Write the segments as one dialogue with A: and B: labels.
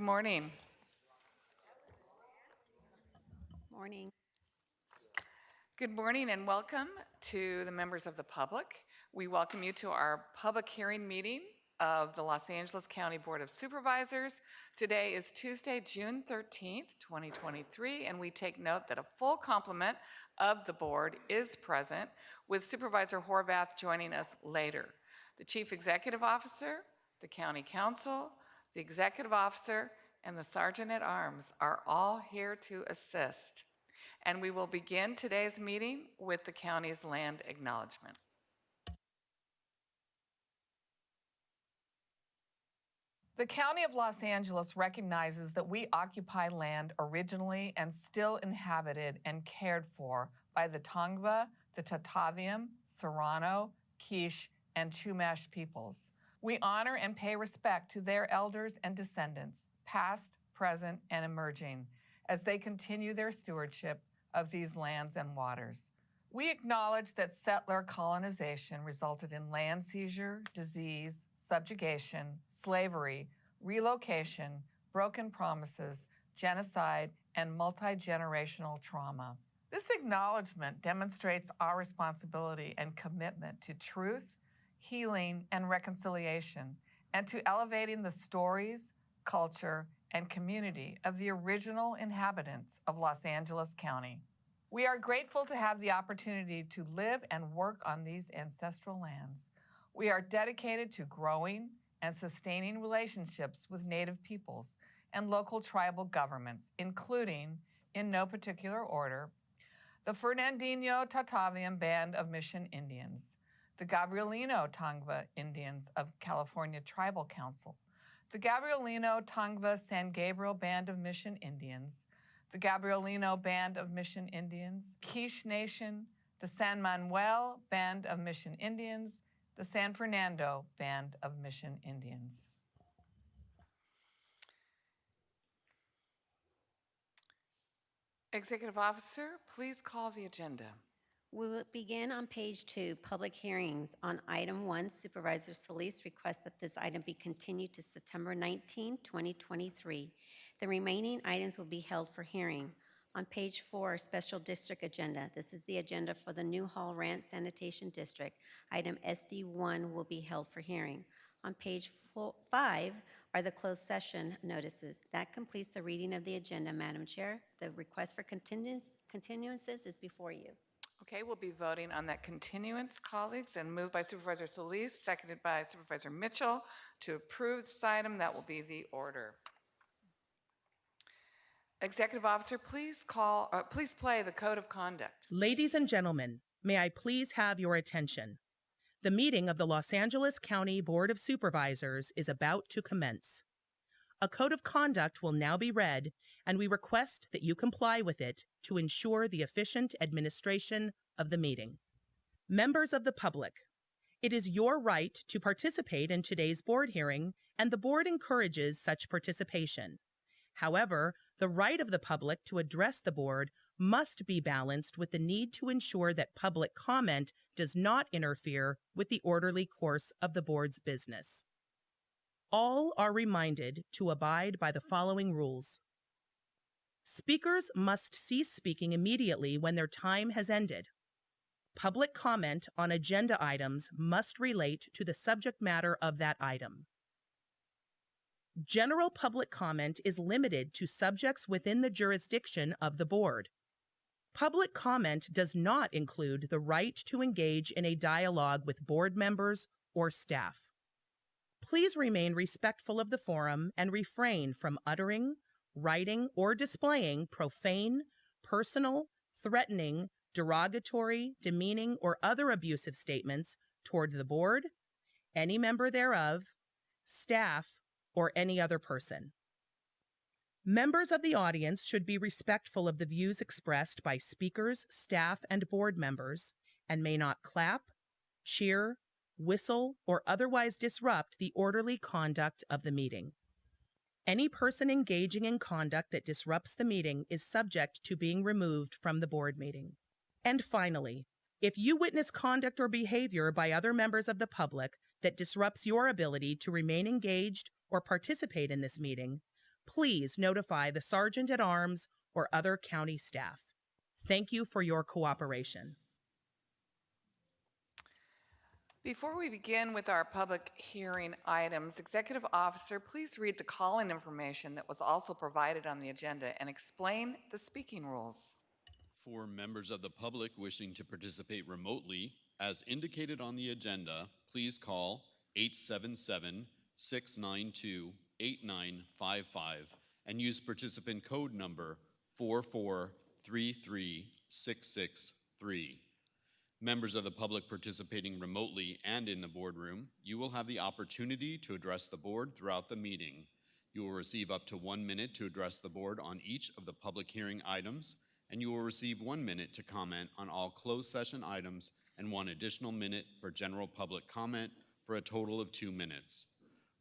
A: Good morning.
B: Morning.
A: Good morning and welcome to the members of the public. We welcome you to our public hearing meeting of the Los Angeles County Board of Supervisors. Today is Tuesday, June 13th, 2023, and we take note that a full complement of the board is present, with Supervisor Horvath joining us later. The Chief Executive Officer, the County Council, the Executive Officer, and the Sergeant at Arms are all here to assist. And we will begin today's meeting with the county's land acknowledgement.
C: The County of Los Angeles recognizes that we occupy land originally and still inhabited and cared for by the Tongva, the Tataviam, Serrano, Quiche, and Chumash peoples. We honor and pay respect to their elders and descendants, past, present, and emerging, as they continue their stewardship of these lands and waters. We acknowledge that settler colonization resulted in land seizure, disease, subjugation, slavery, relocation, broken promises, genocide, and multi-generational trauma. This acknowledgement demonstrates our responsibility and commitment to truth, healing, and reconciliation, and to elevating the stories, culture, and community of the original inhabitants of Los Angeles County. We are grateful to have the opportunity to live and work on these ancestral lands. We are dedicated to growing and sustaining relationships with Native peoples and local tribal governments, including, in no particular order, the Fernandino Tataviam Band of Mission Indians, the Gabrielino Tongva Indians of California Tribal Council, the Gabrielino Tongva San Gabriel Band of Mission Indians, the Gabrielino Band of Mission Indians, Quiche Nation, the San Manuel Band of Mission Indians, the San Fernando Band of Mission Indians.
A: Executive Officer, please call the agenda.
B: We will begin on page 2, public hearings. On item 1, Supervisor Solis requests that this item be continued to September 19, 2023. The remaining items will be held for hearing. On page 4, special district agenda. This is the agenda for the Newhall Ranch Sanitation District. Item SD1 will be held for hearing. On page 5 are the closed session notices. That completes the reading of the agenda, Madam Chair. The request for continuances is before you.
A: Okay, we'll be voting on that continuance, colleagues, and moved by Supervisor Solis, seconded by Supervisor Mitchell to approve this item. That will be the order. Executive Officer, please play the Code of Conduct.
D: Ladies and gentlemen, may I please have your attention? The meeting of the Los Angeles County Board of Supervisors is about to commence. A code of conduct will now be read, and we request that you comply with it to ensure the efficient administration of the meeting. Members of the public, it is your right to participate in today's board hearing, and the board encourages such participation. However, the right of the public to address the board must be balanced with the need to ensure that public comment does not interfere with the orderly course of the board's business. All are reminded to abide by the following rules. Speakers must cease speaking immediately when their time has ended. Public comment on agenda items must relate to the subject matter of that item. General public comment is limited to subjects within the jurisdiction of the board. Public comment does not include the right to engage in a dialogue with board members or staff. Please remain respectful of the forum and refrain from uttering, writing, or displaying profane, personal, threatening, derogatory, demeaning, or other abusive statements toward the board, any member thereof, staff, or any other person. Members of the audience should be respectful of the views expressed by speakers, staff, and board members, and may not clap, cheer, whistle, or otherwise disrupt the orderly conduct of the meeting. Any person engaging in conduct that disrupts the meeting is subject to being removed from the board meeting. And finally, if you witness conduct or behavior by other members of the public that disrupts your ability to remain engaged or participate in this meeting, please notify the Sergeant at Arms or other county staff. Thank you for your cooperation.
A: Before we begin with our public hearing items, Executive Officer, please read the call-in information that was also provided on the agenda and explain the speaking rules.
E: For members of the public wishing to participate remotely, as indicated on the agenda, please call 877-692-8955 and use participant code number 4433663. Members of the public participating remotely and in the boardroom, you will have the opportunity to address the board throughout the meeting. You will receive up to 1 minute to address the board on each of the public hearing items, and you will receive 1 minute to comment on all closed session items and 1 additional minute for general public comment for a total of 2 minutes.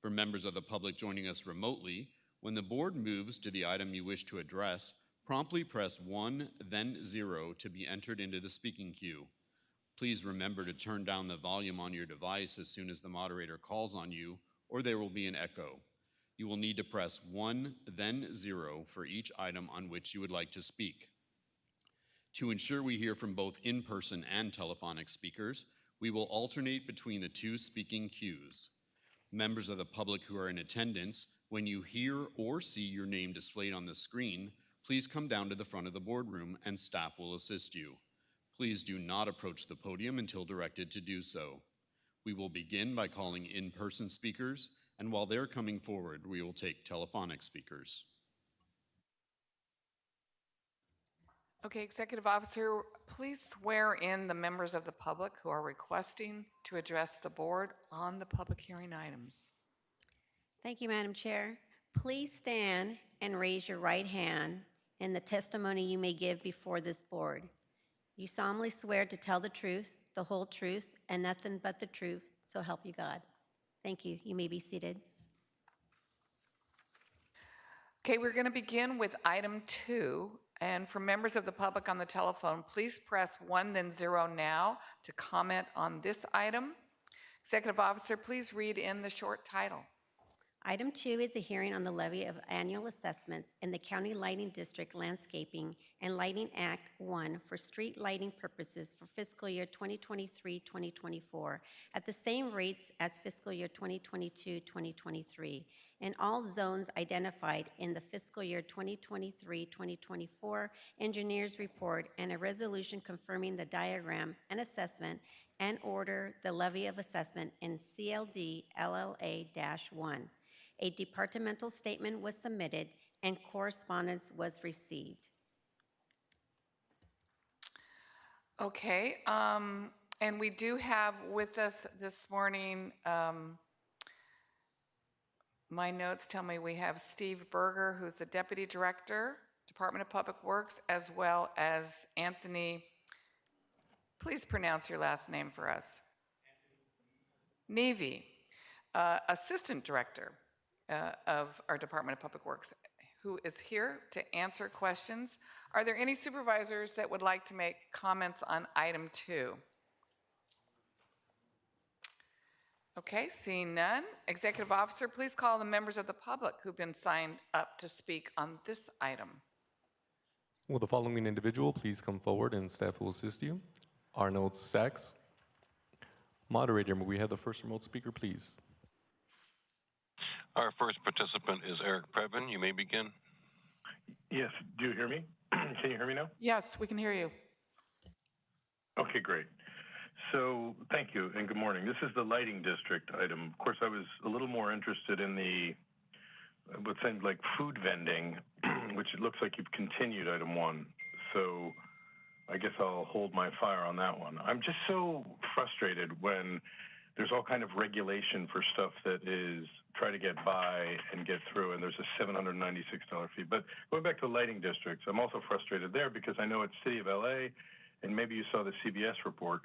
E: For members of the public joining us remotely, when the board moves to the item you wish to address, promptly press 1, then 0 to be entered into the speaking queue. Please remember to turn down the volume on your device as soon as the moderator calls on you, or there will be an echo. You will need to press 1, then 0 for each item on which you would like to speak. To ensure we hear from both in-person and telephonic speakers, we will alternate between the 2 speaking queues. Members of the public who are in attendance, when you hear or see your name displayed on the screen, please come down to the front of the boardroom and staff will assist you. Please do not approach the podium until directed to do so. We will begin by calling in-person speakers, and while they're coming forward, we will take telephonic speakers.
A: Okay, Executive Officer, please swear in the members of the public who are requesting to address the board on the public hearing items.
B: Thank you, Madam Chair. Please stand and raise your right hand in the testimony you may give before this board. You solemnly swear to tell the truth, the whole truth, and nothing but the truth, so help you God. Thank you. You may be seated.
A: Okay, we're going to begin with item 2. And for members of the public on the telephone, please press 1, then 0 now to comment on this item. Executive Officer, please read in the short title.
B: Item 2 is a hearing on the levy of annual assessments in the County Lighting District Landscaping and Lighting Act 1 for street lighting purposes for fiscal year 2023-2024 at the same rates as fiscal year 2022-2023 in all zones identified in the fiscal year 2023-2024 engineer's report, and a resolution confirming the diagram and assessment and order the levy of assessment in CLD LLA-1. A departmental statement was submitted and correspondence was received.
A: Okay, and we do have with us this morning, my notes tell me we have Steve Berger, who's the Deputy Director, Department of Public Works, as well as Anthony, please pronounce your last name for us. Nevy, Assistant Director of our Department of Public Works, who is here to answer questions. Are there any supervisors that would like to make comments on item 2? Okay, seeing none. Executive Officer, please call the members of the public who've been signed up to speak on this item.
F: Will the following individual please come forward and staff will assist you? Arnold Sachs. Moderator, may we have the first remote speaker, please?
G: Our first participant is Eric Previn. You may begin.
H: Yes. Do you hear me? Can you hear me now?
A: Yes, we can hear you.
H: Okay, great. So thank you and good morning. This is the lighting district item. Of course, I was a little more interested in the what seemed like food vending, which it looks like you've continued item 1. So I guess I'll hold my fire on that one. I'm just so frustrated when there's all kind of regulation for stuff that is try to get by and get through, and there's a $796 fee. But going back to lighting districts, I'm also frustrated there because I know it's City of LA, and maybe you saw the CBS report.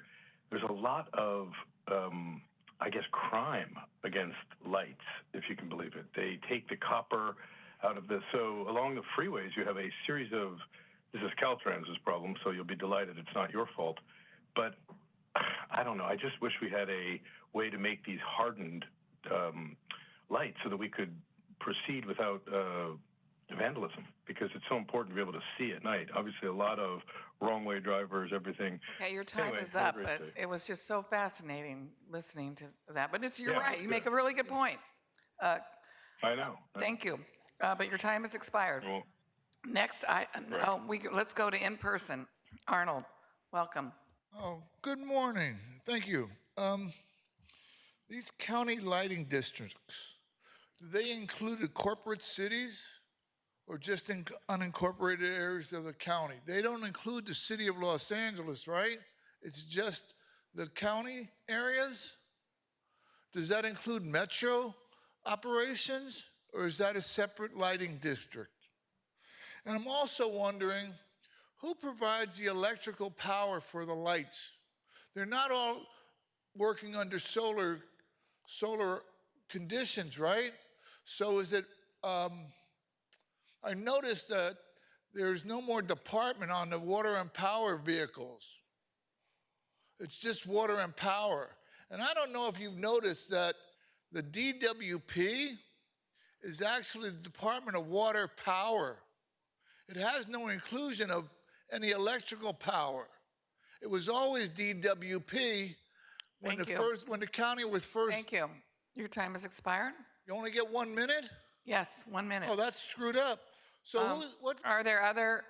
H: There's a lot of, I guess, crime against lights, if you can believe it. They take the copper out of the, so along the freeways, you have a series of, this is Caltrans's problem, so you'll be delighted it's not your fault. But I don't know, I just wish we had a way to make these hardened lights so that we could proceed without vandalism because it's so important to be able to see at night. Obviously, a lot of wrong-way drivers, everything.
A: Okay, your time
H: Anyway,
A: is
H: have a
A: up,
H: great
A: but
H: day.
A: it was just so fascinating listening to that. But you're
H: Yeah,
A: right.
H: it's
A: You make
H: good.
A: a really good point.
H: I know.
A: Thank you. But your time has expired.
H: Well,
A: Next, let's go to in-person. Arnold, welcome.
I: Oh, good morning. Thank you. These county lighting districts, do they include the corporate cities or just in unincorporated areas of the county? They don't include the city of Los Angeles, right? It's just the county areas? Does that include metro operations or is that a separate lighting district? And I'm also wondering, who provides the electrical power for the lights? They're not all working under solar conditions, right? So is it, I noticed that there's no more department on the water and power vehicles. It's just water and power. And I don't know if you've noticed that the DWP is actually the Department of Water Power. It has no inclusion of any electrical power. It was always DWP when when the county was first.
A: Thank you. Your time has expired.
I: You only get 1 minute?
A: Yes, 1 minute.
I: Oh, that's screwed up. So what?
A: Are there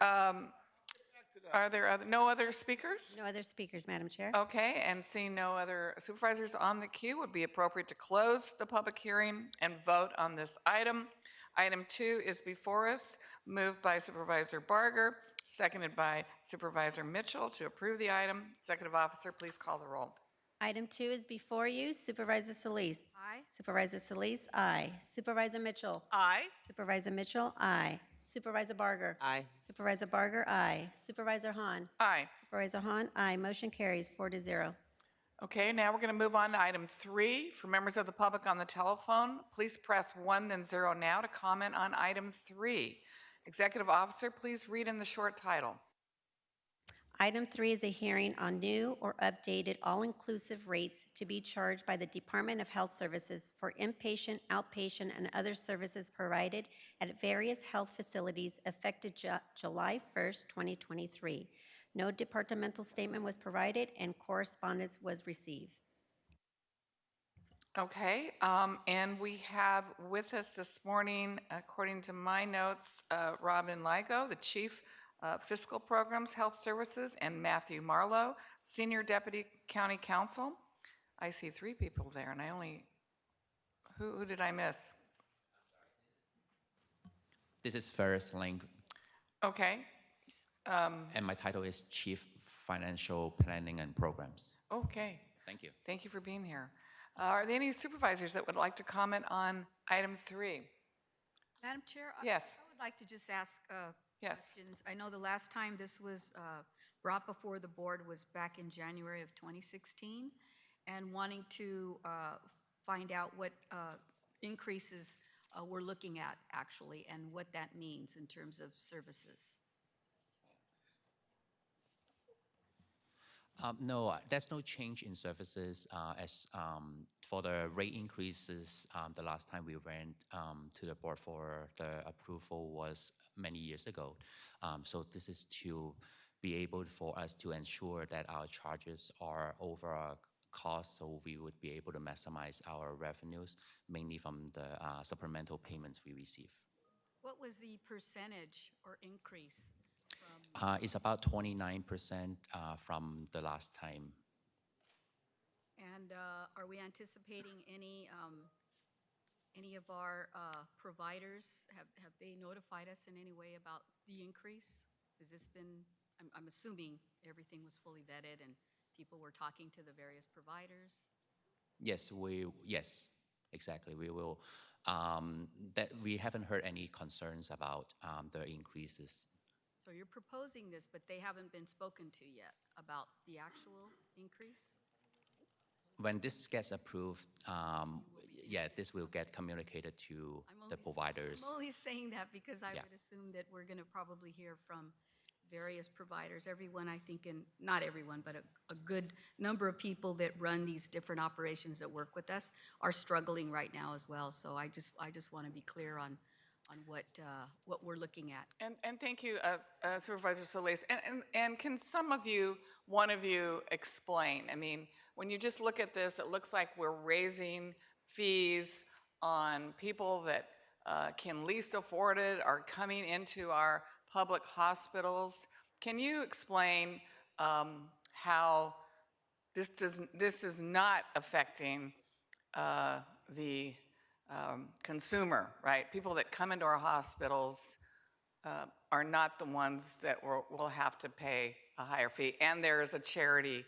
A: no other speakers?
B: No other speakers, Madam Chair.
A: Okay, and seeing no other supervisors on the queue, would be appropriate to close the public hearing and vote on this item. Item 2 is before us, moved by Supervisor Barger, seconded by Supervisor Mitchell to approve the item. Executive Officer, please call the roll.
B: Item 2 is before you. Supervisor Solis. Aye. Supervisor Solis, aye. Supervisor Mitchell.
A: Aye.
B: Supervisor Mitchell, aye. Supervisor Barger.
J: Aye.
B: Supervisor Barger, aye. Supervisor Hahn.
A: Aye.
B: Supervisor Hahn, aye. Motion carries 4-0.
A: Okay, now we're going to move on to item 3. For members of the public on the telephone, please press 1 then 0 now to comment on item 3. Executive Officer, please read in the short title.
B: Item 3 is a hearing on new or updated all-inclusive rates to be charged by the Department of Health Services for inpatient, outpatient, and other services provided at various health facilities effective July 1st, 2023. No departmental statement was provided and correspondence was received.
A: Okay, and we have with us this morning, according to my notes, Robin Ligo, the Chief Fiscal Programs, Health Services, and Matthew Marlowe, Senior Deputy County Counsel. I see 3 people there, and I only, who did I miss?
J: This is Ferris Link,
A: Okay.
J: and my title is Chief Financial Planning and Programs.
A: Okay.
J: Thank you.
A: Thank you for being here. Are there any supervisors that would like to comment on item 3?
K: Madam Chair?
A: Yes.
K: I would like to just ask
A: Yes.
K: questions. I know the last time this was brought before the board was back in January of 2016, and wanting to find out what increases we're looking at actually, and what that means in terms of services.
J: No, there's no change in services. As for the rate increases, the last time we went to the board for the approval was many years ago. So this is to be able for us to ensure that our charges are over our cost, so we would be able to maximize our revenues, mainly from the supplemental payments we receive.
K: What was the percentage or increase?
J: It's about 29% from the last time.
K: And are we anticipating any of our providers, have they notified us in any way about the increase? Has this been, I'm assuming everything was fully vetted and people were talking to the various providers?
J: Yes, exactly. We will, that we haven't heard any concerns about the increases.
K: So you're proposing this, but they haven't been spoken to yet about the actual increase?
J: When this gets approved, this will get communicated to the providers.
K: I'm only saying that because I
J: Yeah.
K: would assume that we're going to probably hear from various providers. Everyone, I think, and not everyone, but a good number of people that run these different operations that work with us are struggling right now as well. So I just want to be clear on what we're looking at.
A: And thank you, Supervisor Solis. And can one of you explain? I mean, when you just look at this, it looks like we're raising fees on people that can least afford it, are coming into our public hospitals. Can you explain how this is not affecting the consumer, right? People that come into our hospitals are not the ones that will have to pay a higher fee, and there is a charity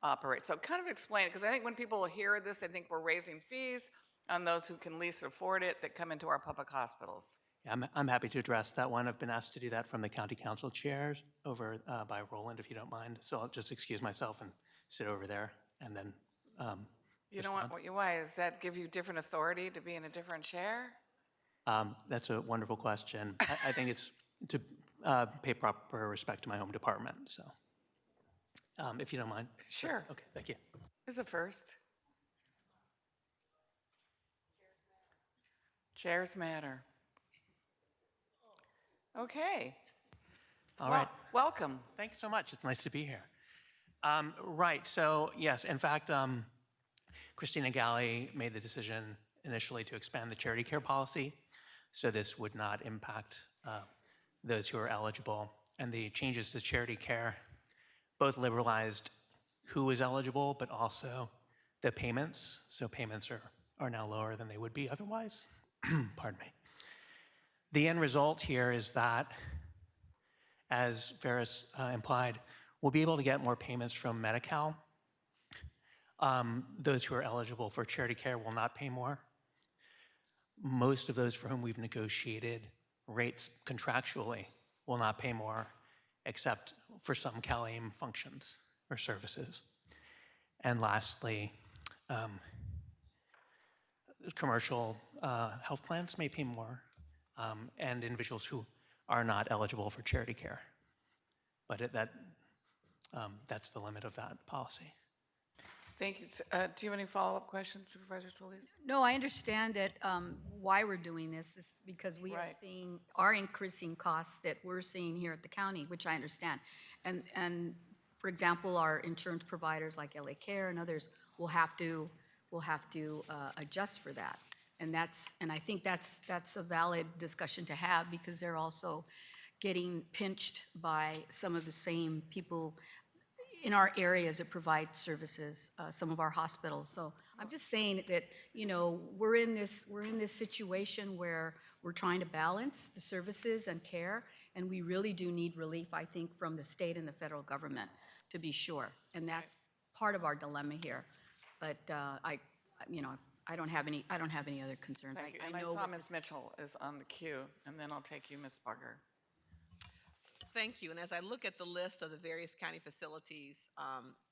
A: operate. So kind of explain it, because I think when people hear this, they think we're raising fees on those who can least afford it that come into our public hospitals.
L: Yeah, I'm happy to address that one. I've been asked to do that from the county council chairs over by Roland, if you don't mind. So I'll just excuse myself and sit over there, and then
A: You don't want, why? Does that give you different authority to be in a different chair?
L: That's a wonderful question. I think it's to pay proper respect to my home department, so if you don't mind.
A: Sure.
L: Okay, thank you.
A: Who's the first? Chairs matter. Okay.
L: All right.
A: Welcome.
L: Thank you so much. It's nice to be here. Right, so yes, in fact, Christina Galley made the decision initially to expand the charity care policy, so this would not impact those who are eligible. And the changes to charity care both liberalized who is eligible, but also the payments. So payments are now lower than they would be otherwise. Pardon me. The end result here is that, as Ferris implied, we'll be able to get more payments from Medi-Cal. Those who are eligible for charity care will not pay more. Most of those for whom we've negotiated rates contractually will not pay more, except for some CalAIM functions or services. And lastly, commercial health plans may pay more, and individuals who are not eligible for charity care. But that's the limit of that policy.
A: Thank you. Do you have any follow-up questions, Supervisor Solis?
K: No, I understand that why we're doing this is because we are seeing our increasing costs that we're seeing here at the county, which I understand. And for example, our insurance providers like LA Care and others will have to adjust for that. And I think that's a valid discussion to have, because they're also getting pinched by some of the same people in our areas that provide services, some of our hospitals. So I'm just saying that, we're in this situation where we're trying to balance the services and care, and we really do need relief, I think, from the state and the federal government, to be sure. And that's part of our dilemma here. But I don't have any other concerns.
A: Thank you. And I saw Ms. Mitchell is on the queue, and then I'll take you, Ms. Barger.
M: Thank you. And as I look at the list of the various county facilities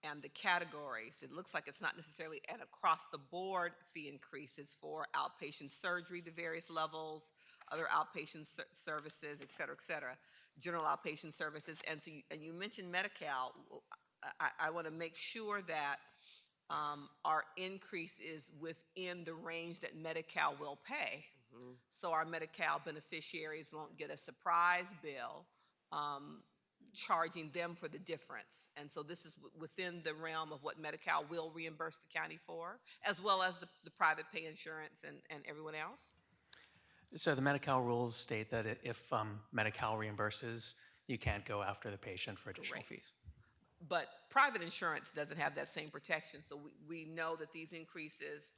M: and the categories, it looks like it's not necessarily an across-the-board fee increases for outpatient surgery, the various levels, other outpatient services, et cetera, general outpatient services. And so you mentioned Medi-Cal. I want to make sure that our increase is within the range that Medi-Cal will pay. Mm-hmm. So our Medi-Cal beneficiaries won't get a surprise bill charging them for the difference. And so this is within the realm of what Medi-Cal will reimburse the county for, as well as the private pay insurance and everyone else?
L: So the Medi-Cal rules state that if Medi-Cal reimburses, you can't go after the patient for additional fees.
M: But private insurance doesn't have that same protection. So we know that these increases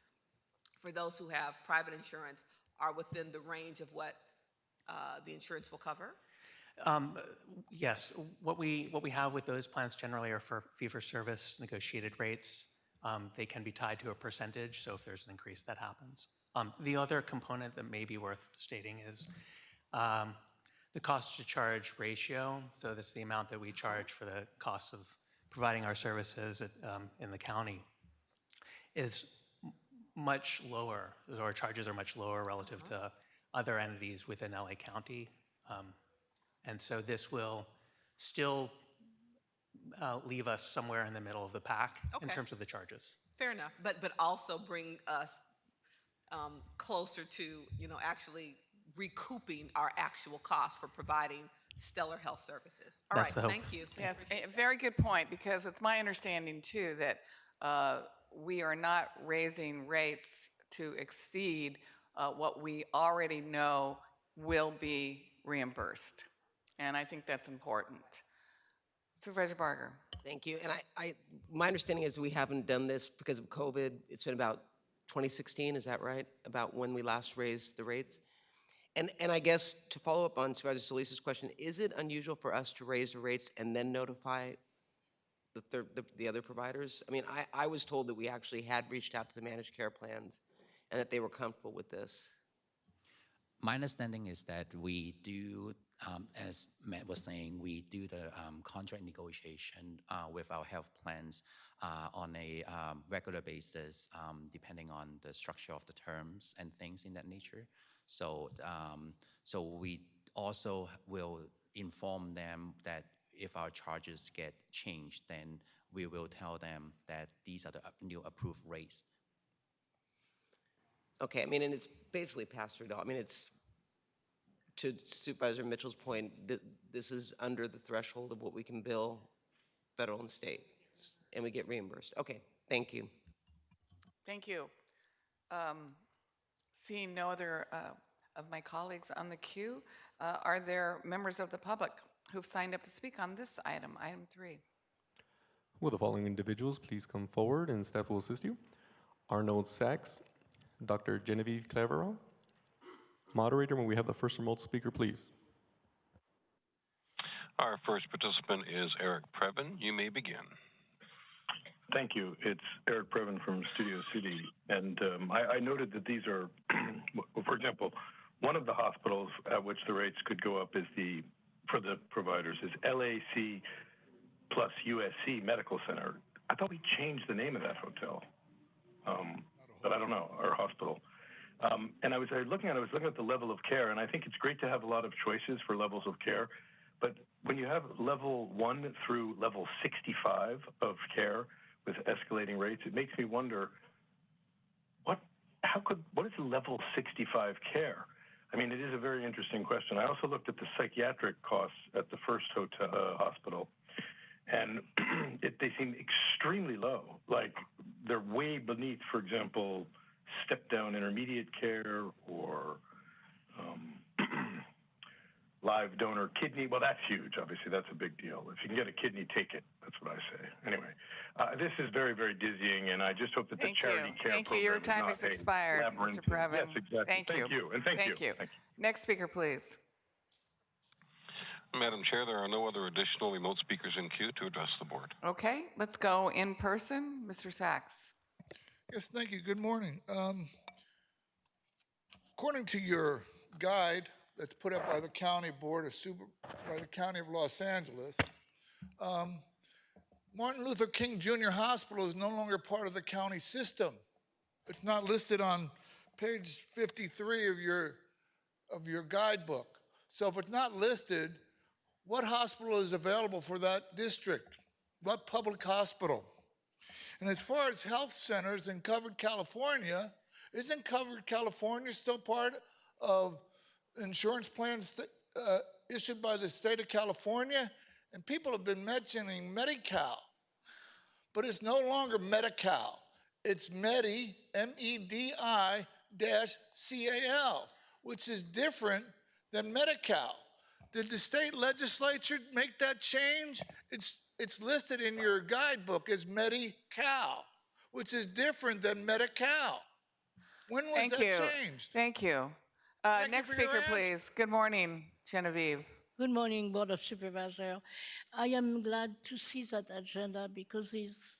M: for those who have private insurance are within the range of what the insurance will cover?
L: Yes, what we have with those plans generally are for fee-for-service negotiated rates. They can be tied to a percentage, so if there's an increase, that happens. The other component that may be worth stating is the cost to charge ratio. So that's the amount that we charge for the cost of providing our services in the county is much lower. So our charges are much lower relative to other entities within LA County. And so this will still leave us somewhere in the middle of the pack in terms of the charges.
M: Fair enough, but also bring us closer to, actually recouping our actual costs for providing stellar health services. All
L: That's
M: right,
L: the hope.
M: thank you.
A: Yes, a very good point, because it's my understanding too that we are not raising rates to exceed what we already know will be reimbursed. And I think that's important. Supervisor Barger.
N: Thank you. And my understanding is we haven't done this because of COVID. It's been about 2016, is that right? About when we last raised the rates? And I guess to follow up on Supervisor Solis's question, is it unusual for us to raise the rates and then notify the other providers? I mean, I was told that we actually had reached out to the managed care plans and that they were comfortable with this.
J: My understanding is that we do, as Matt was saying, we do the contract negotiation with our health plans on a regular basis, depending on the structure of the terms and things in that nature. So, so we also will inform them that if our charges get changed, then we will tell them that these are the new approved rates.
N: Okay, I mean, and it's basically passed through. I mean, it's, to Supervisor Mitchell's point, this is under the threshold of what we can bill federal and state, and we get reimbursed. Okay, thank you.
A: Thank you. Seeing no other of my colleagues on the queue, are there members of the public who've signed up to speak on this item, item 3?
F: Will the following individuals please come forward and staff will assist you? Arnold Sachs, Dr. Genevieve Clavero. Moderator, when we have the first remote speaker, please.
G: Our first participant is Eric Previn. You may begin.
H: Thank you. It's Eric Previn from Studio City. And I noted that these are, for example, one of the hospitals at which the rates could go up is for the providers is LAC plus USC Medical Center. I thought we changed the name of that hotel, but I don't know, or hospital. And I was looking at the level of care, and I think it's great to have a lot of choices for levels of care. But when you have level 1 through level 65 of care with escalating rates, it makes me wonder, what is level 65 care? I mean, it is a very interesting question. I also looked at the psychiatric costs at the first hospital, and they seem extremely low. Like they're way beneath, for example, step-down intermediate care or live donor kidney. Well, that's huge. Obviously, that's a big deal. If you can get a kidney, take it. That's what I say. Anyway, this is very, very dizzying, and I just hope that the charity care
A: Thank you.
H: program
A: Your
H: is
A: time
H: not
A: has
H: a
A: expired,
H: labyrinth.
A: Mr. Previn.
H: Yes, exactly.
A: Thank you.
H: And thank you.
A: Thank you. Next speaker, please.
G: Madam Chair, there are no other additional remote speakers in queue to address the board.
A: Okay, let's go in person. Mr. Sachs.
I: Yes, thank you. Good morning. According to your guide that's put up by the County by the County of Los Angeles, Martin Luther King Jr. Hospital is no longer part of the county system. It's not listed on page 53 of your guidebook. So if it's not listed, what hospital is available for that district? What public hospital? And as far as health centers in Covered California, isn't Covered California still part of insurance plans issued by the state of California? And people have been mentioning Medi-Cal, but it's no longer Medi-Cal. It's Medi, M-E-D-I-C-A-L, which is different than Medi-Cal. Did the state legislature make that change? It's listed in your guidebook as Medi-Cal, which is different than Medi-Cal. When was that changed?
A: Thank you. Next speaker, please. Good morning, Genevieve.
O: Good morning, Board of Supervisors. I am glad to see that agenda because it's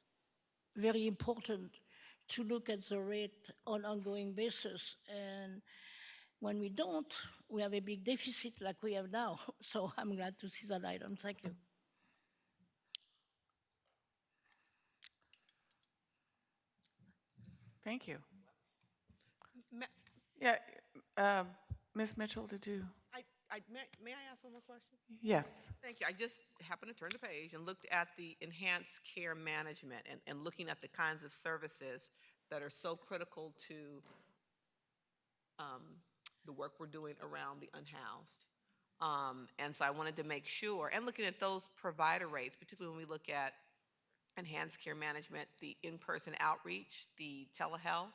O: very important to look at the rate on an ongoing basis. And when we don't, we have a big deficit like we have now. So I'm glad to see that item. Thank you.
A: Thank you.
M: Ma-
A: Yeah, Ms. Mitchell, did you?
M: May I ask one more question?
A: Yes.
M: Thank you. I just happened to turn the page and looked at the enhanced care management and looking at the kinds of services that are so critical to the work we're doing around the unhoused. And so I wanted to make sure, and looking at those provider rates, particularly when we look at enhanced care management, the in-person outreach, the telehealth,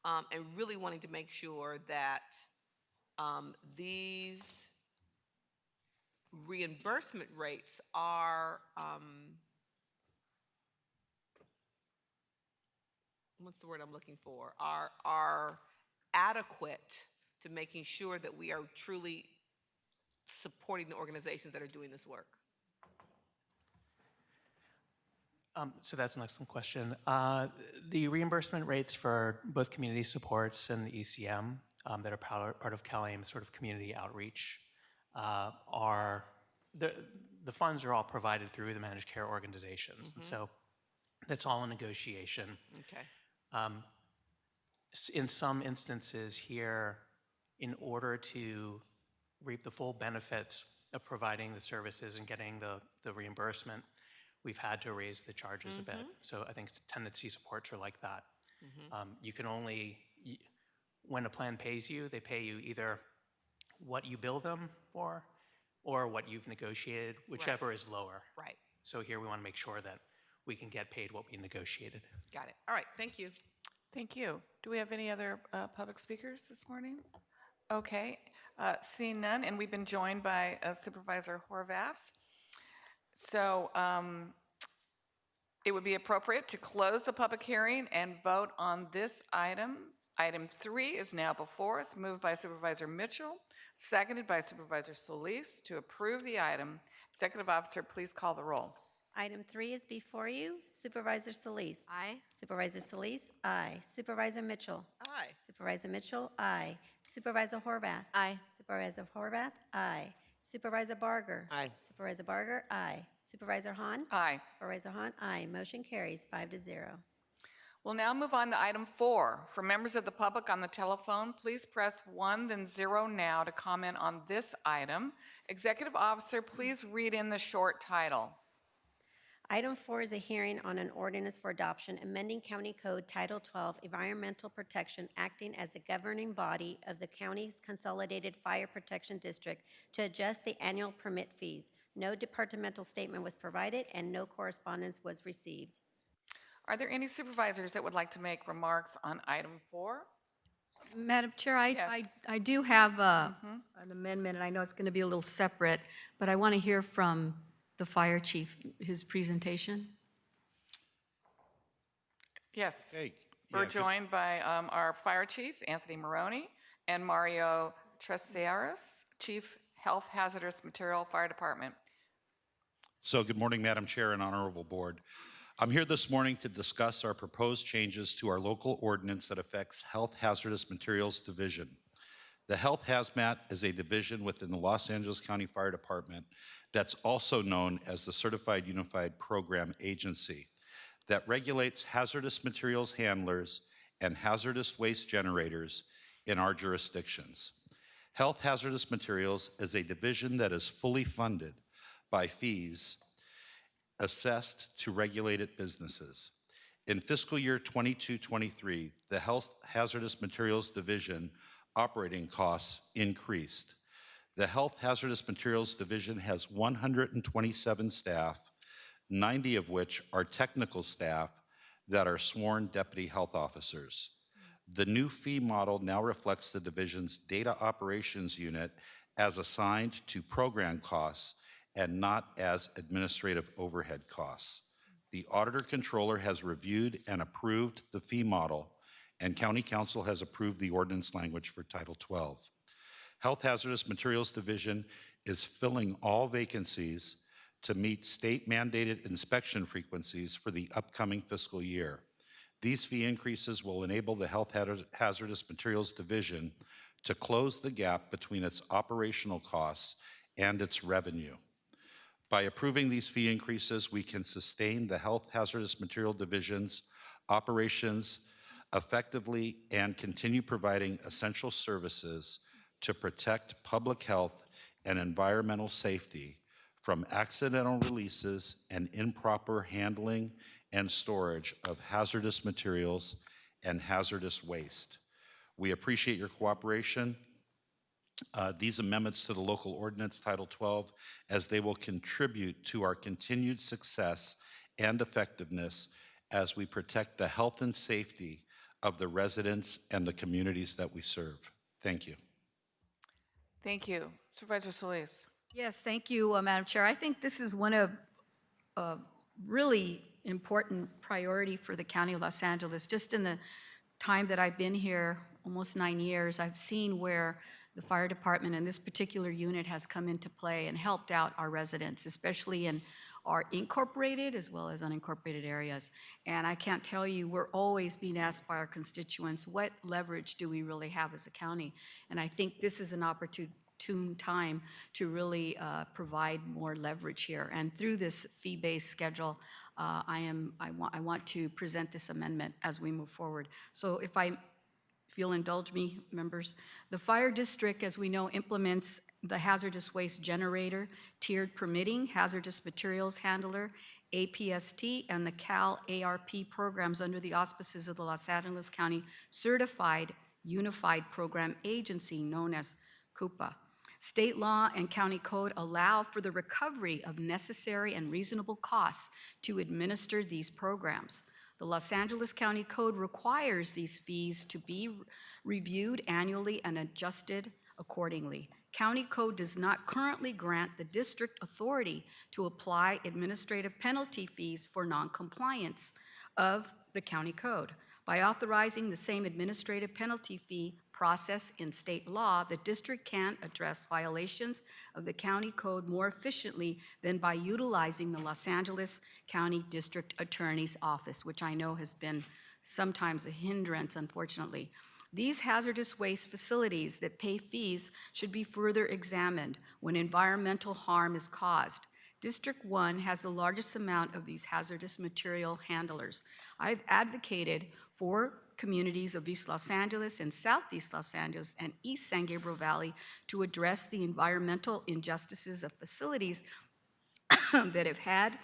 M: and really wanting to make sure that these reimbursement rates are, what's the word I'm looking for, are adequate to making sure that we are truly supporting the organizations that are doing this work.
L: So that's an excellent question. The reimbursement rates for both community supports and the ECM that are part of CalAIM's sort of community outreach are, the funds are all provided through the managed care organizations. And so that's all a negotiation.
M: Okay.
L: In some instances here, in order to reap the full benefits of providing the services and getting the reimbursement, we've had to raise the charges a bit. So I think tenancy supports are like that. You can only, when a plan pays you, they pay you either what you bill them for or what you've negotiated, whichever is lower.
M: Right.
L: So here we want to make sure that we can get paid what we negotiated.
M: Got it. All right, thank you.
A: Thank you. Do we have any other public speakers this morning? Okay, seeing none, and we've been joined by Supervisor Horvath. So it would be appropriate to close the public hearing and vote on this item. Item 3 is now before us, moved by Supervisor Mitchell, seconded by Supervisor Solis to approve the item. Executive Officer, please call the roll.
B: Item 3 is before you. Supervisor Solis.
K: Aye.
B: Supervisor Solis, aye. Supervisor Mitchell.
M: Aye.
B: Supervisor Mitchell, aye. Supervisor Horvath.
K: Aye.
B: Supervisor Horvath, aye. Supervisor Barger.
N: Aye.
B: Supervisor Barger, aye. Supervisor Hahn.
A: Aye.
B: Supervisor Hahn, aye. Motion carries 5-0.
A: We'll now move on to item 4. For members of the public on the telephone, please press 1, then 0 now to comment on this item. Executive Officer, please read in the short title.
B: Item 4 is a hearing on an ordinance for adoption, amending County Code Title 12, Environmental Protection, acting as the governing body of the county's Consolidated Fire Protection District to adjust the annual permit fees. No departmental statement was provided and no correspondence was received.
A: Are there any supervisors that would like to make remarks on item 4?
K: Madam Chair,
A: Yes.
K: I do have an amendment, and I know it's going to be a little separate, but I want to hear from the fire chief, his presentation.
A: Yes.
P: Hey.
A: We're joined by our fire chief, Anthony Maroney, and Mario Trecearis, Chief Health Hazardous Material Fire Department.
P: So good morning, Madam Chair and Honorable Board. I'm here this morning to discuss our proposed changes to our local ordinance that affects Health Hazardous Materials Division. The Health Hazmat is a division within the Los Angeles County Fire Department that's also known as the Certified Unified Program Agency that regulates hazardous materials handlers and hazardous waste generators in our jurisdictions. Health Hazardous Materials is a division that is fully funded by fees assessed to regulated businesses. In fiscal year 22-23, the Health Hazardous Materials Division operating costs increased. The Health Hazardous Materials Division has 127 staff, 90 of which are technical staff that are sworn deputy health officers. The new fee model now reflects the division's data operations unit as assigned to program costs and not as administrative overhead costs. The Auditor Controller has reviewed and approved the fee model, and County Council has approved the ordinance language for Title 12. Health Hazardous Materials Division is filling all vacancies to meet state-mandated inspection frequencies for the upcoming fiscal year. These fee increases will enable the Health Hazardous Materials Division to close the gap between its operational costs and its revenue. By approving these fee increases, we can sustain the Health Hazardous Material Division's operations effectively and continue providing essential services to protect public health and environmental safety from accidental releases and improper handling and storage of hazardous materials and hazardous waste. We appreciate your cooperation these amendments to the local ordinance Title 12, as they will contribute to our continued success and effectiveness as we protect the health and safety of the residents and the communities that we serve. Thank you.
A: Thank you. Supervisor Solis.
K: Yes, thank you, Madam Chair. I think this is one of really important priority for the County of Los Angeles. Just in the time that I've been here, almost 9 years, I've seen where the fire department and this particular unit has come into play and helped out our residents, especially in our incorporated as well as unincorporated areas. And I can't tell you, we're always being asked by our constituents, what leverage do we really have as a county? And I think this is an opportune time to really provide more leverage here. And through this fee-based schedule, I want to present this amendment as we move forward. So if you'll indulge me, members, the fire district, as we know, implements the hazardous waste generator, tiered permitting, hazardous materials handler, APST, and the CAL ARP programs under the auspices of the Los Angeles County Certified Unified Program Agency, known as CUPA. State law and county code allow for the recovery of necessary and reasonable costs to administer these programs. The Los Angeles County Code requires these fees to be reviewed annually and adjusted accordingly. County Code does not currently grant the district authority to apply administrative penalty fees for noncompliance of the County Code. By authorizing the same administrative penalty fee process in state law, the district can address violations of the county code more efficiently than by utilizing the Los Angeles County District Attorney's Office, which I know has been sometimes a hindrance, unfortunately. These hazardous waste facilities that pay fees should be further examined when environmental harm is caused. District 1 has the largest amount of these hazardous material handlers. I've advocated for communities of East Los Angeles and Southeast Los Angeles and East San Gabriel Valley to address the environmental injustices of facilities that have had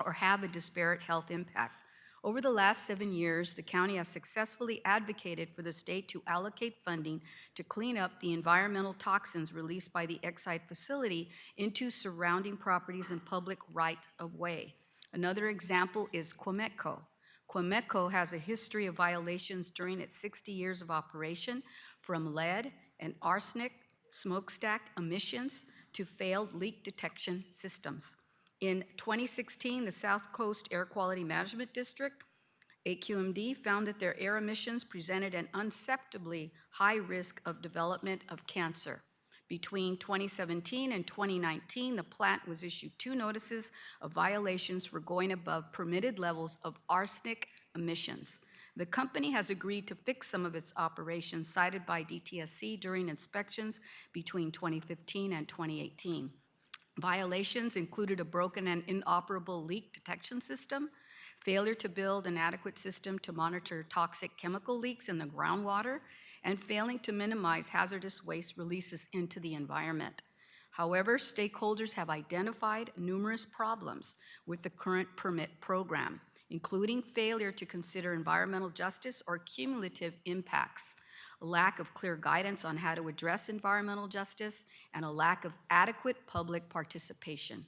K: or have a disparate health impact. Over the last 7 years, the county has successfully advocated for the state to allocate funding to clean up the environmental toxins released by the Exide facility into surrounding properties and public right-of-way. Another example is Quemetco. Quemetco has a history of violations during its 60 years of operation, from lead and arsenic smokestack emissions to failed leak detection systems. In 2016, the South Coast Air Quality Management District, AQMD, found that their air emissions presented an unacceptably high risk of development of cancer. Between 2017 and 2019, the plant was issued 2 notices of violations for going above permitted levels of arsenic emissions. The company has agreed to fix some of its operations cited by DTSC during inspections between 2015 and 2018. Violations included a broken and inoperable leak detection system, failure to build an adequate system to monitor toxic chemical leaks in the groundwater, and failing to minimize hazardous waste releases into the environment. However, stakeholders have identified numerous problems with the current permit program, including failure to consider environmental justice or cumulative impacts, a lack of clear guidance on how to address environmental justice, and a lack of adequate public participation.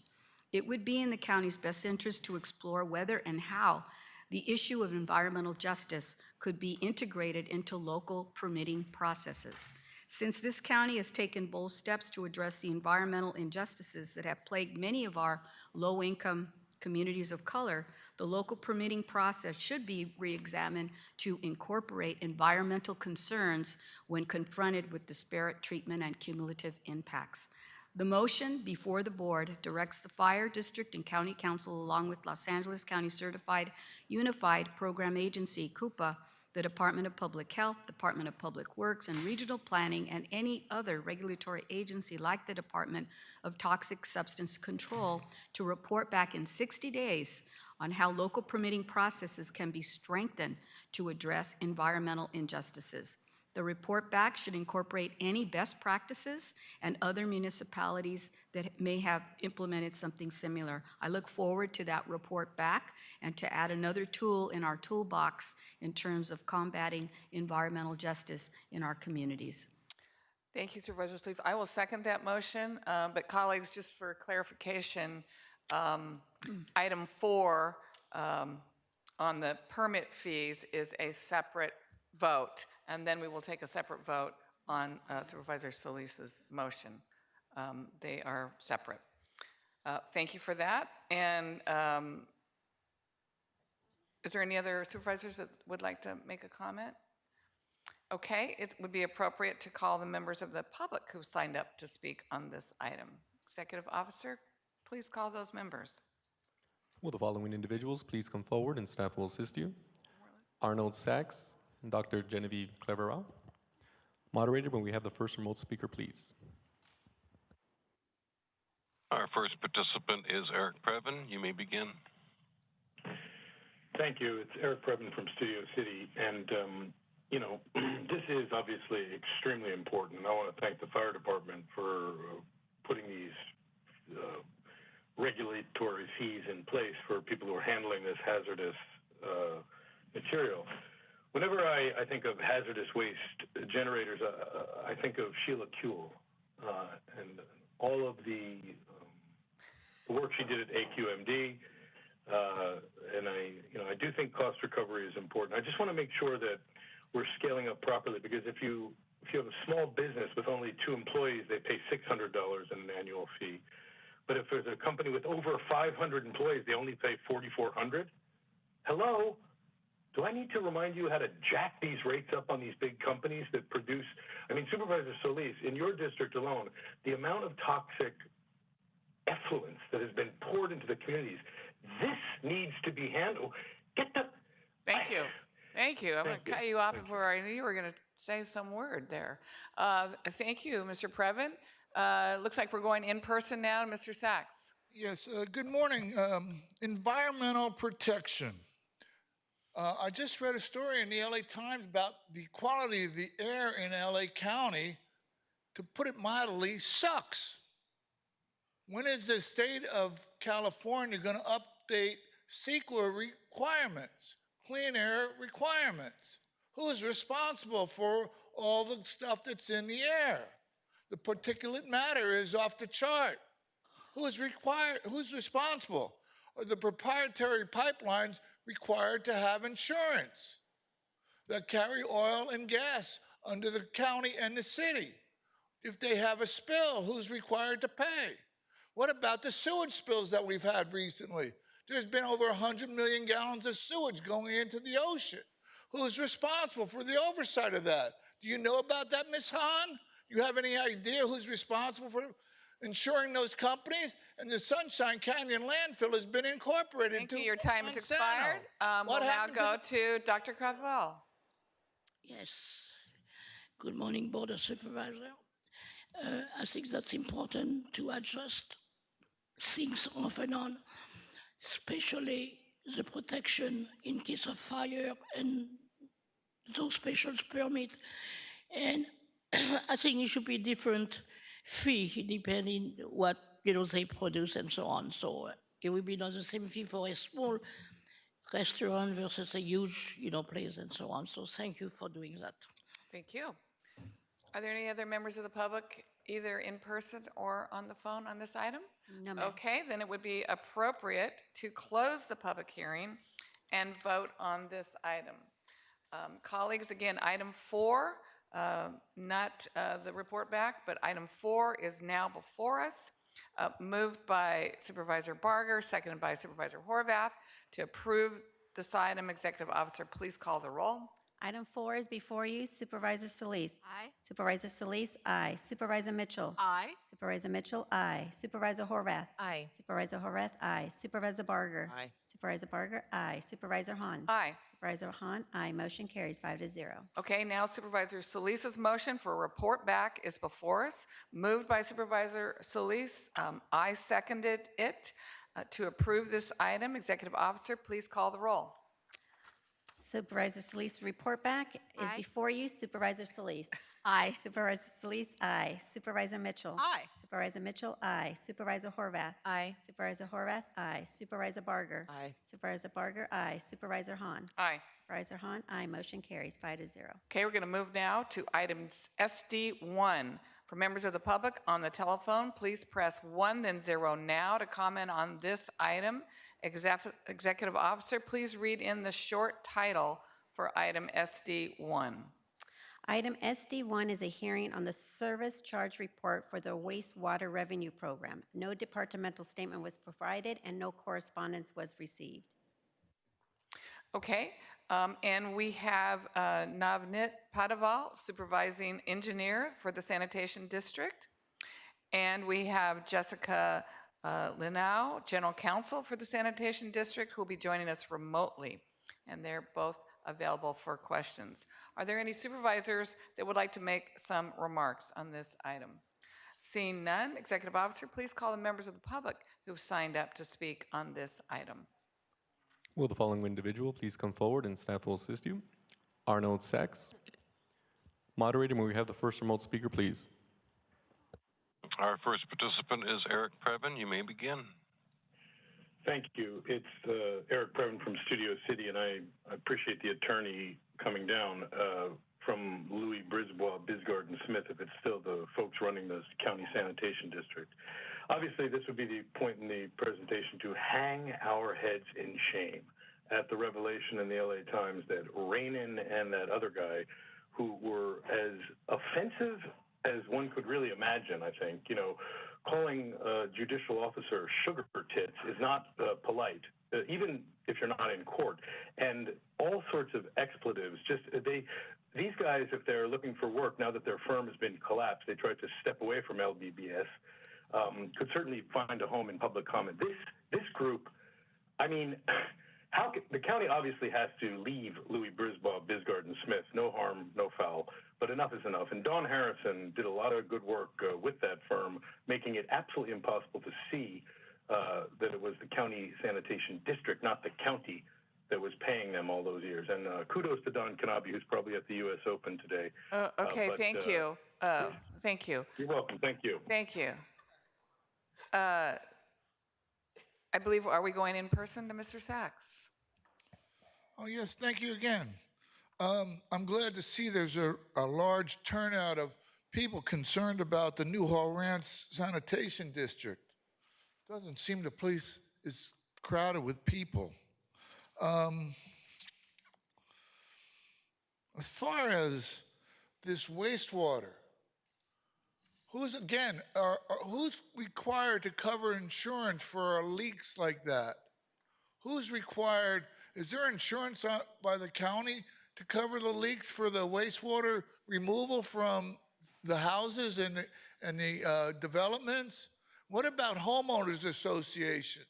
K: It would be in the county's best interest to explore whether and how the issue of environmental justice could be integrated into local permitting processes. Since this county has taken bold steps to address the environmental injustices that have plagued many of our low-income communities of color, the local permitting process should be re-examined to incorporate environmental concerns when confronted with disparate treatment and cumulative impacts. The motion before the board directs the Fire District and County Council, along with Los Angeles County Certified Unified Program Agency, CUPA, the Department of Public Health, Department of Public Works, and Regional Planning, and any other regulatory agency like the Department of Toxic Substance Control to report back in 60 days on how local permitting processes can be strengthened to address environmental injustices. The report back should incorporate any best practices and other municipalities that may have implemented something similar. I look forward to that report back and to add another tool in our toolbox in terms of combating environmental justice in our communities.
A: Thank you, Supervisor Sleeves. I will second that motion, but colleagues, just for clarification, item 4 on the permit fees is a separate vote, and then we will take a separate vote on Supervisor Solis's motion. They are separate. Thank you for that. And is there any other supervisors that would like to make a comment? Okay, it would be appropriate to call the members of the public who signed up to speak on this item. Executive Officer, please call those members.
F: Will the following individuals please come forward and staff will assist you? Arnold Sachs and Dr. Genevieve Cleverell. Moderator, when we have the first remote speaker, please.
G: Our first participant is Eric Previn. You may begin.
H: Thank you. It's Eric Previn from Studio City. And, you know, this is obviously extremely important. I want to thank the fire department for putting these regulatory fees in place for people who are handling this hazardous material. Whenever I think of hazardous waste generators, I think of Sheila Kuehl and all of the work she did at AQMD. And I do think cost recovery is important. I just want to make sure that we're scaling up properly, because if you have a small business with only 2 employees, they pay $600 in an annual fee. But if there's a company with over 500 employees, they only pay $4,400. Hello? Do I need to remind you how to jack these rates up on these big companies that produce? I mean, Supervisor Solis, in your district alone, the amount of toxic effluence that has been poured into the communities, this needs to be handled.
A: Thank you. Thank you. I'm going to cut you off before I knew you were going to say some word there. Thank you, Mr. Previn. Looks like we're going in person now. Mr. Sachs.
I: Yes, good morning. Environmental protection. I just read a story in the LA Times about the quality of the air in LA County. To put it mildly, sucks. When is the state of California going to update CEQA requirements, clean air requirements? Who's responsible for all the stuff that's in the air? The particulate matter is off the chart. Who's responsible? Are the proprietary pipelines required to have insurance that carry oil and gas under the county and the city? If they have a spill, who's required to pay? What about the sewage spills that we've had recently? There's been over 100 million gallons of sewage going into the ocean. Who's responsible for the oversight of that? Do you know about that, Ms. Hahn? Do you have any idea who's responsible for insuring those companies? And the Sunshine Canyon landfill has been incorporated.
A: Thank you. Your time has expired. We'll now go to Dr. Cleverell.
O: Yes. Good morning, Board of Supervisors. I think that's important to adjust things off and on, especially the protection in case of fire and those special permits. And I think it should be different fee depending what they produce and so on. So it will be not the same fee for a small restaurant versus a huge place and so on. So thank you for doing that.
A: Thank you. Are there any other members of the public, either in person or on the phone, on this item?
B: No, ma'am.
A: Okay, then it would be appropriate to close the public hearing and vote on this item. Colleagues, again, item 4, not the report back, but item 4 is now before us. Moved by Supervisor Barger, seconded by Supervisor Horvath to approve this item. Executive Officer, please call the roll.
B: Item 4 is before you. Supervisor Solis.
K: Aye.
B: Supervisor Solis, aye. Supervisor Mitchell.
K: Aye.
B: Supervisor Mitchell, aye. Supervisor Horvath.
N: Aye.
B: Supervisor Horvath, aye. Supervisor Barger.
N: Aye.
B: Supervisor Barger, aye. Supervisor Hahn.
A: Aye.
B: Supervisor Hahn, aye. Motion carries 5-0.
A: Okay, now Supervisor Solis's motion for a report back is before us. Moved by Supervisor Solis. I seconded it to approve this item. Executive Officer, please call the roll.
B: Supervisor Solis, report back is
K: Aye.
B: before you. Supervisor Solis.
K: Aye.
B: Supervisor Solis, aye. Supervisor Mitchell.
M: Aye.
B: Supervisor Mitchell, aye. Supervisor Horvath.
K: Aye.
B: Supervisor Horvath, aye. Supervisor Barger.
N: Aye.
B: Supervisor Barger, aye. Supervisor Hahn.
A: Aye.
B: Supervisor Hahn, aye. Motion carries 5-0.
A: Okay, we're going to move now to items SD1. For members of the public on the telephone, please press 1 then 0 now to comment on this item. Executive Officer, please read in the short title for item SD1.
B: Item SD1 is a hearing on the service charge report for the wastewater revenue program. No departmental statement was provided and no correspondence was received.
A: Okay, and we have Navnit Padaval, supervising engineer for the sanitation district. And we have Jessica Linau, general counsel for the sanitation district, who will be joining us remotely. And they're both available for questions. Are there any supervisors that would like to make some remarks on this item? Seeing none, Executive Officer, please call the members of the public who've signed up to speak on this item.
F: Will the following individual please come forward and staff will assist you? Arnold Sachs. Moderator, may we have the first remote speaker, please?
G: Our first participant is Eric Previn. You may begin.
H: Thank you. It's Eric Previn from Studio City, and I appreciate the attorney coming down from Louis Brisbois, Bisgard, and Smith, if it's still the folks running the county sanitation district. Obviously, this would be the point in the presentation to hang our heads in shame at the revelation in the LA Times that Rainin and that other guy, who were as offensive as one could really imagine, I think, you know, calling a judicial officer sugar tits is not polite, even if you're not in court. And all sorts of expletives, these guys, if they're looking for work, now that their firm has been collapsed, they tried to step away from LBBS, could certainly find a home in public comment. This group, I mean, the county obviously has to leave Louis Brisbois, Bisgard, and Smith. No harm, no foul. But enough is enough. And Don Harrison did a lot of good work with that firm, making it absolutely impossible to see that it was the county sanitation district, not the county, that was paying them all those years. And kudos to Don Kanabi, who's probably at the U.S. Open today.
A: Okay, thank you. Thank you.
H: You're welcome. Thank you.
A: Thank you. I believe, are we going in person to Mr. Sachs?
I: Oh, yes, thank you again. I'm glad to see there's a large turnout of people concerned about the Newhall Ranch Sanitation District. Doesn't seem the place is crowded with people. As far as this wastewater, who's required to cover insurance for leaks like that? Who's required? Is there insurance by the county to cover the leaks for the wastewater removal from the houses and the developments? What about homeowners associations?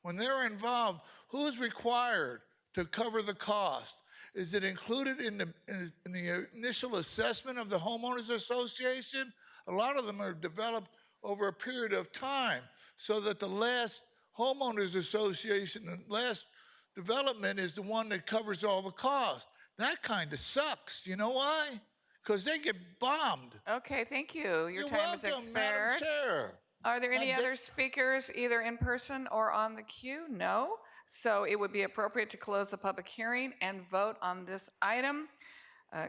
I: When they're involved, who's required to cover the cost? Is it included in the initial assessment of the homeowners association? A lot of them are developed over a period of time so that the last homeowners association, the last development is the one that covers all the cost. That kind of sucks. You know why? Because they get bombed.
A: Okay, thank you. Your
I: You're
A: time is
I: welcome,
A: expired.
I: Madam Chair.
A: Are there any other speakers, either in person or on the queue? No. So it would be appropriate to close the public hearing and vote on this item.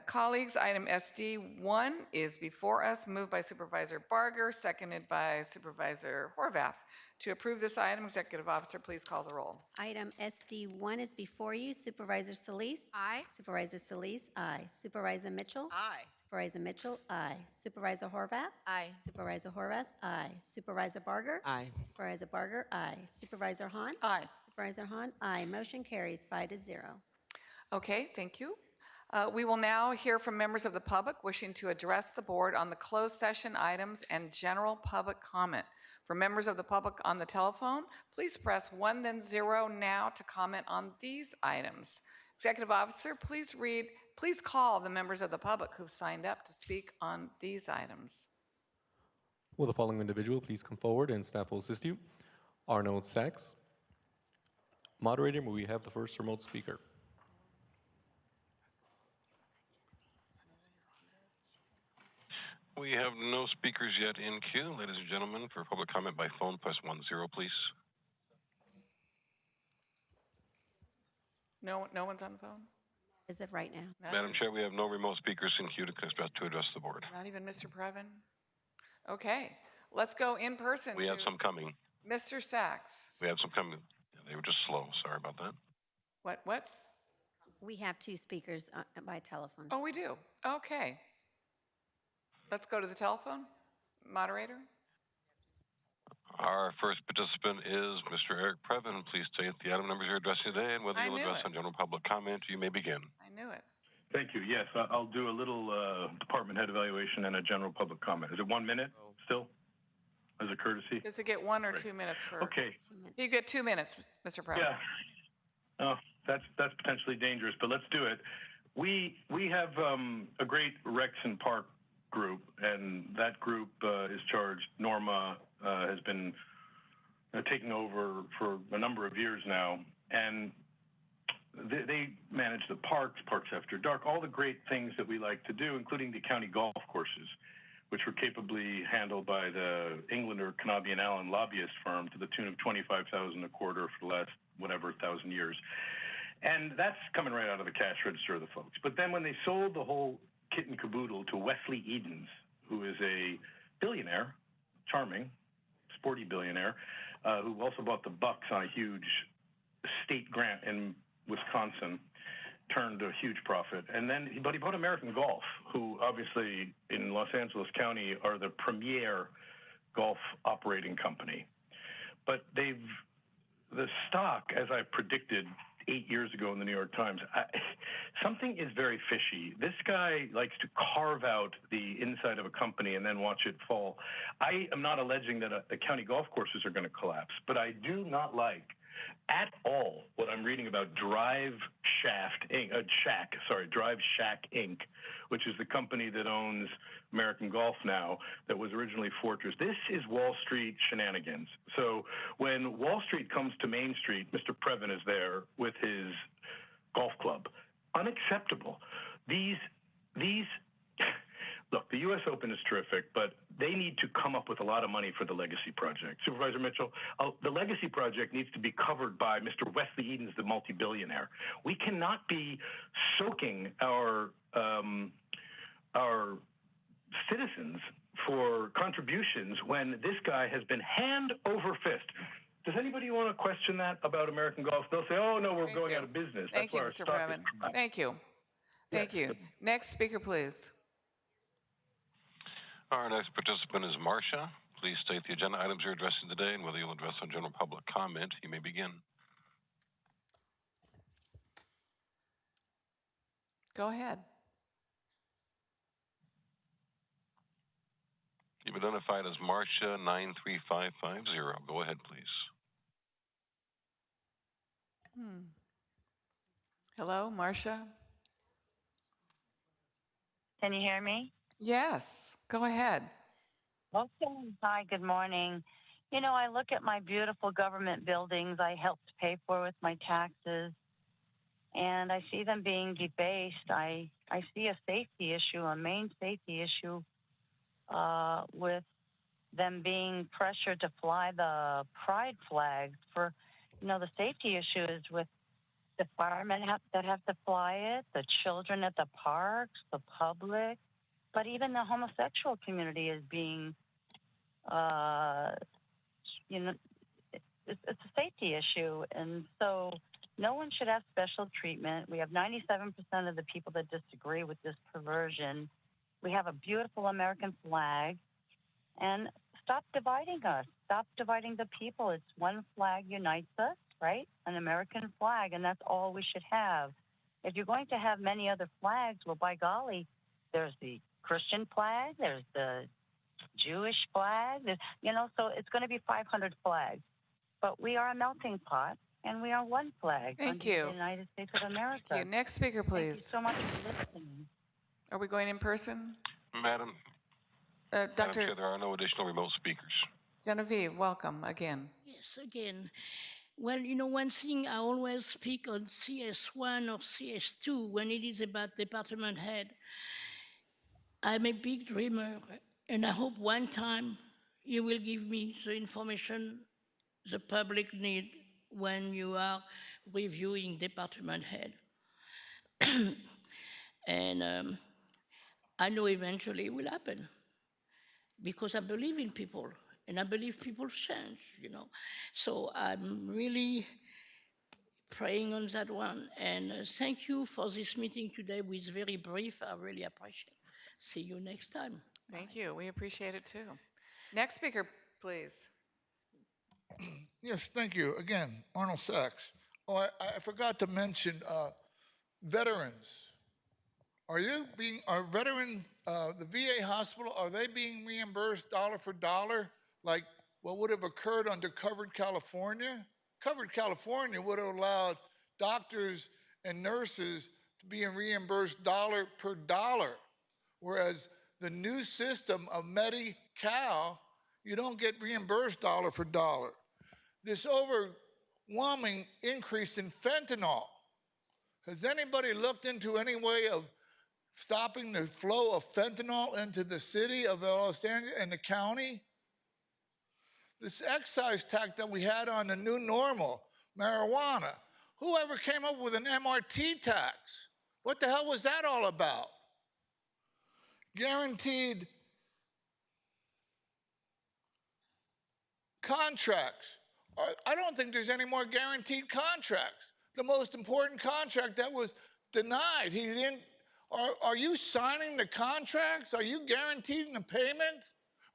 A: Colleagues, item SD1 is before us, moved by Supervisor Barger, seconded by Supervisor Horvath. To approve this item, Executive Officer, please call the roll.
B: Item SD1 is before you. Supervisor Solis?
K: Aye.
B: Supervisor Solis, aye. Supervisor Mitchell?
M: Aye.
B: Supervisor Mitchell, aye. Supervisor Horvath?
K: Aye.
B: Supervisor Horvath, aye. Supervisor Barger?
N: Aye.
B: Supervisor Barger, aye. Supervisor Hahn?
A: Aye.
B: Supervisor Hahn, aye. Motion carries 5-0.
A: Okay, thank you. We will now hear from members of the public wishing to address the board on the closed session items and general public comment. For members of the public on the telephone, please press 1 then 0 now to comment on these items. Executive Officer, please call the members of the public who've signed up to speak on these items.
F: Will the following individual please come forward and staff will assist you? Arnold Sachs. Moderator, may we have the first remote speaker?
G: We have no speakers yet in queue. Ladies and gentlemen, for public comment by phone, press 10, please.
A: No one's on the phone?
B: As of right now.
G: Madam Chair, we have no remote speakers in queue to address the board.
A: Not even Mr. Previn? Okay, let's go in person.
G: We have some coming.
A: Mr. Sachs.
G: We have some coming. They were just slow. Sorry about that.
A: What?
B: We have 2 speakers by telephone.
A: Oh, we do? Okay. Let's go to the telephone. Moderator?
G: Our first participant is Mr. Eric Previn. Please state the item numbers you're addressing today and whether you'll address on general public comment. You may begin.
A: I knew it.
H: Thank you. Yes, I'll do a little department head evaluation and a general public comment. Is it 1 minute still, as a courtesy?
A: Does it get 1 or 2 minutes for?
H: Okay.
A: You get 2 minutes, Mr. Previn.
H: Yeah. Oh, that's potentially dangerous, but let's do it. We have a great Rex and Park group, and that group is charged. Norma has been taking over for a number of years now, and they manage the parks after dark, all the great things that we like to do, including the county golf courses, which were capably handled by the Englander, Knabe and Allen lobbyist firm to the tune of $25,000 a quarter for the last 1,000 years. And that's coming right out of the cash register of the folks. But then when they sold the whole kit and caboodle to Wesley Edens, who is a billionaire, charming, sporty billionaire, who also bought the Bucks on a huge state grant in Wisconsin, turned a huge profit. And then, but he bought American Golf, who obviously in Los Angeles County are the premier golf operating company. But the stock, as I predicted 8 years ago in the New York Times, something is very fishy. This guy likes to carve out the inside of a company and then watch it fall. I am not alleging that the county golf courses are going to collapse, but I do not like at all what I'm reading about Drive Shack Inc., which is the company that owns American Golf now, that was originally Fortress. This is Wall Street shenanigans. So when Wall Street comes to Main Street, Mr. Previn is there with his golf club. Unacceptable. These look, the U.S. Open is terrific, but they need to come up with a lot of money for the Legacy Project. Supervisor Mitchell, the Legacy Project needs to be covered by Mr. Wesley Edens, the multi-billionaire. We cannot be soaking our citizens for contributions when this guy has been hand over fist. Does anybody want to question that about American Golf? They'll say, oh, no, we're going out of business.
A: Thank you, Mr. Previn. Thank you. Thank you. Next speaker, please.
G: Our next participant is Marcia. Please state the agenda items you're addressing today and whether you'll address on general public comment. You may begin.
A: Go ahead.
G: You've identified as Marcia 93550. Go ahead, please.
A: Hello, Marcia?
Q: Can you hear me?
A: Yes, go ahead.
Q: Okay. Hi, good morning. You know, I look at my beautiful government buildings I helped pay for with my taxes, and I see them being debased. I see a safety issue, a main safety issue, with them being pressured to fly the pride flag. For, you know, the safety issue is with the firemen that have to fly it, the children at the parks, the public, but even the homosexual community is being, you know, it's a safety issue. And so no one should have special treatment. We have 97% of the people that disagree with this perversion. We have a beautiful American flag. And stop dividing us. Stop dividing the people. It's one flag unites us, right? An American flag, and that's all we should have. If you're going to have many other flags, well, by golly, there's the Christian flag, there's the Jewish flag, you know, so it's going to be 500 flags. But we are a melting pot, and we are one flag.
A: Thank
Q: under
A: you.
Q: the United States of America.
A: Thank you. Next speaker, please.
Q: Thank you so much for listening.
A: Are we going in person?
G: Madam
A: Dr.
G: Chair, there are no additional remote speakers.
A: Genevieve, welcome again.
O: Yes, again. Well, you know, one thing I always speak on CS1 or CS2 when it is about department head. I'm a big dreamer. And I hope one time you will give me the information the public need when you are reviewing department head. And I know eventually it will happen because I believe in people and I believe people change, you know. So I'm really praying on that one. And thank you for this meeting today, which is very brief. I really appreciate it. See you next time.
A: Thank you. We appreciate it too. Next speaker, please.
I: Yes, thank you. Again, Arnold Sachs. Oh, I forgot to mention veterans. Are veterans, the VA hospital, are they being reimbursed dollar for dollar like what would have occurred under Covered California? Covered California would have allowed doctors and nurses to be reimbursed dollar per dollar, whereas the new system of Medi-Cal, you don't get reimbursed dollar for dollar. This overwhelming increase in fentanyl. Has anybody looked into any way of stopping the flow of fentanyl into the city of Los Angeles and the county? This excise tax that we had on the new normal, marijuana. Whoever came up with an MRT tax? What the hell was that all about? Guaranteed contracts. I don't think there's any more guaranteed contracts. The most important contract that was denied, he didn't. Are you signing the contracts? Are you guaranteeing the payment?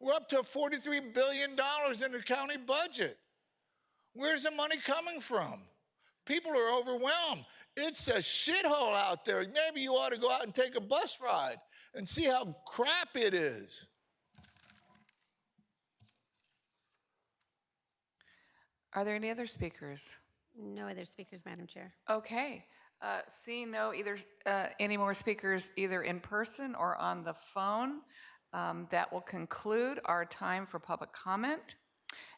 I: We're up to $43 billion in the county budget. Where's the money coming from? People are overwhelmed. It's a shithole out there. Maybe you ought to go out and take a bus ride and see how crap it is.
A: Are there any other speakers?
B: No other speakers, Madam Chair.
A: Okay. Seeing no any more speakers either in person or on the phone, that will conclude our time for public comment.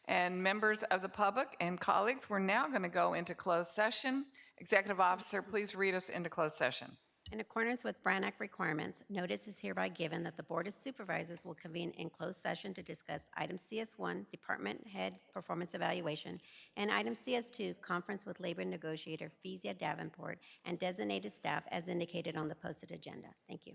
A: And members of the public and colleagues, we're now going to go into closed session. Executive Officer, please read us into closed session.
B: In accordance with Brand Act requirements, notice is hereby given that the Board of Supervisors will convene in closed session to discuss item CS1, Department Head Performance Evaluation, and item CS2, Conference with Labor Negotiator Fezia Davenport and designated staff as indicated on the posted agenda. Thank you.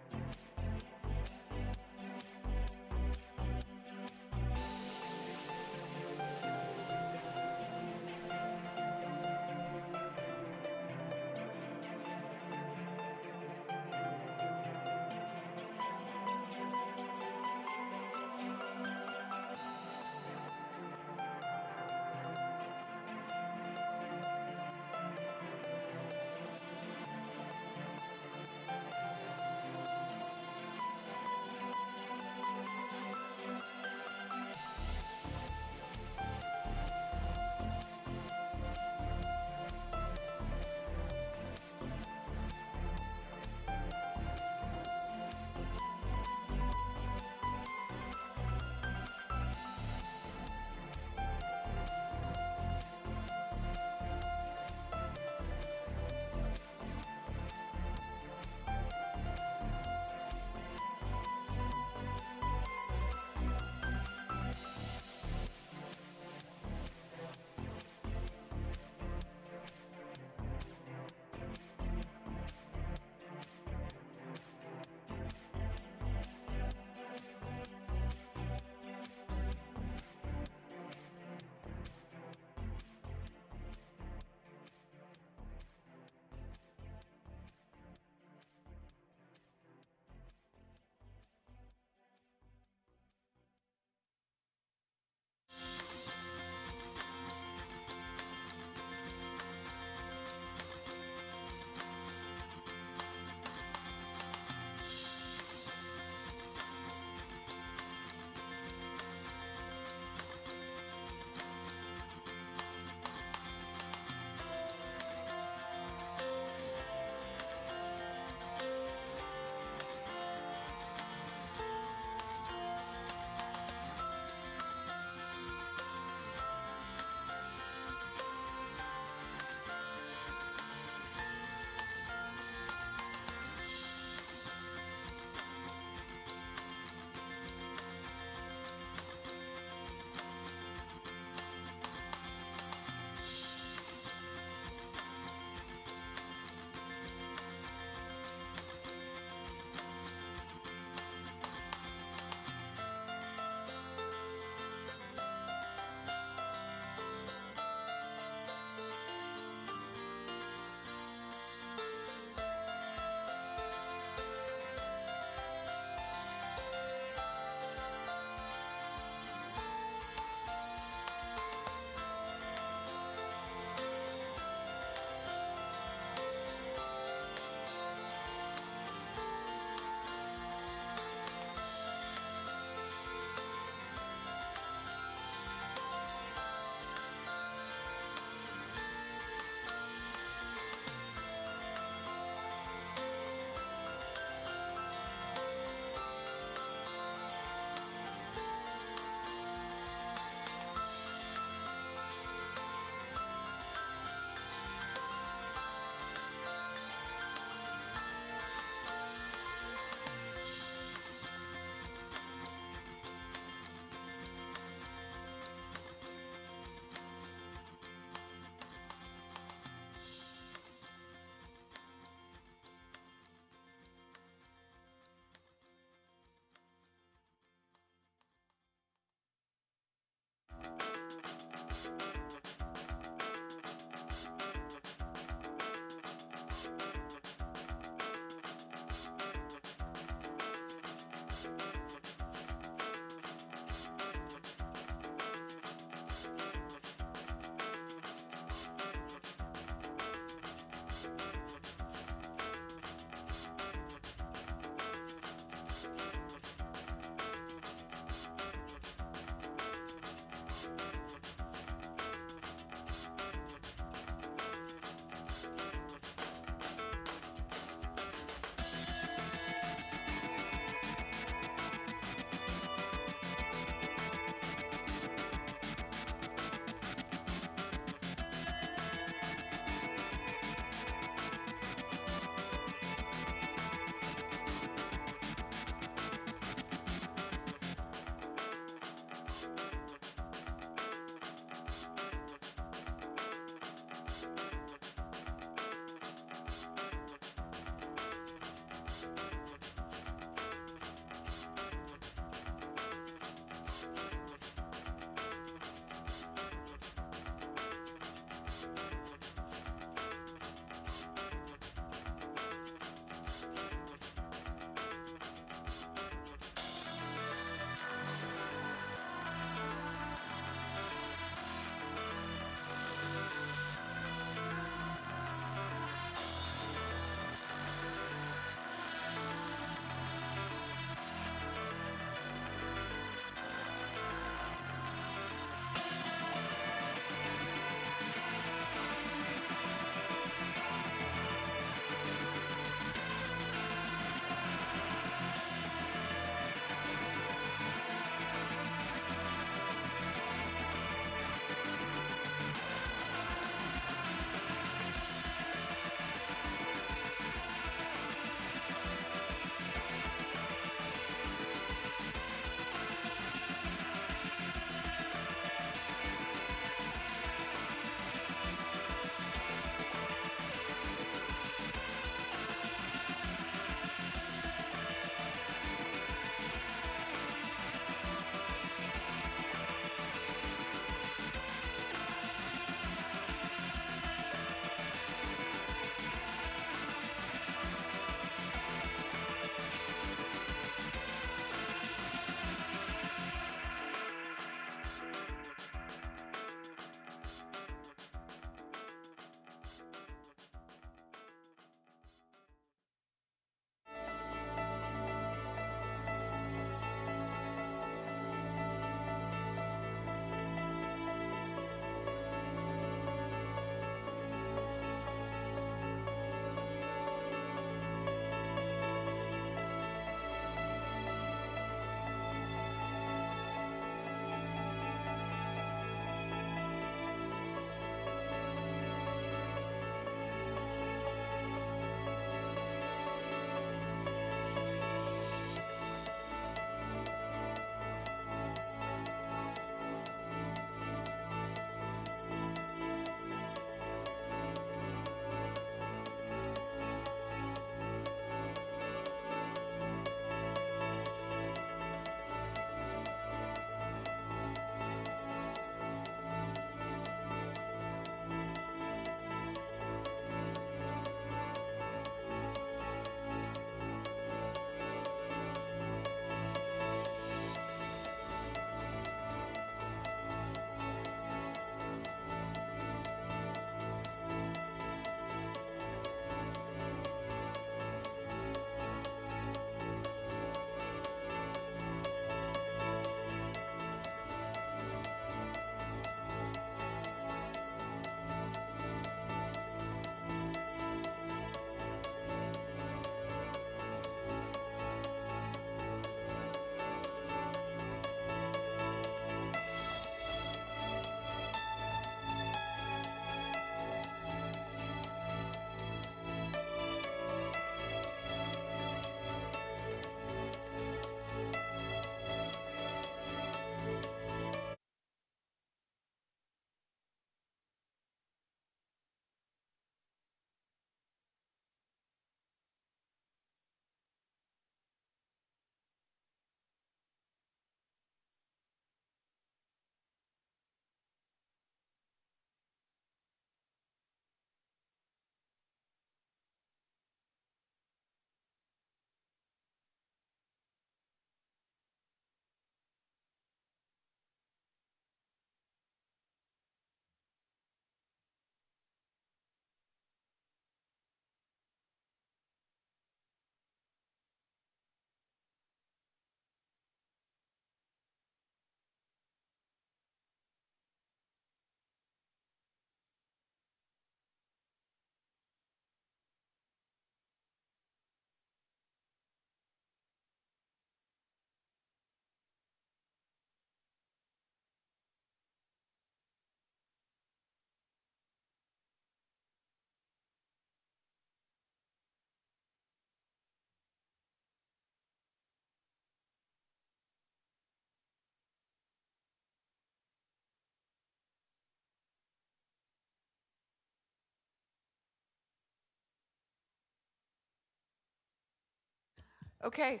A: Okay.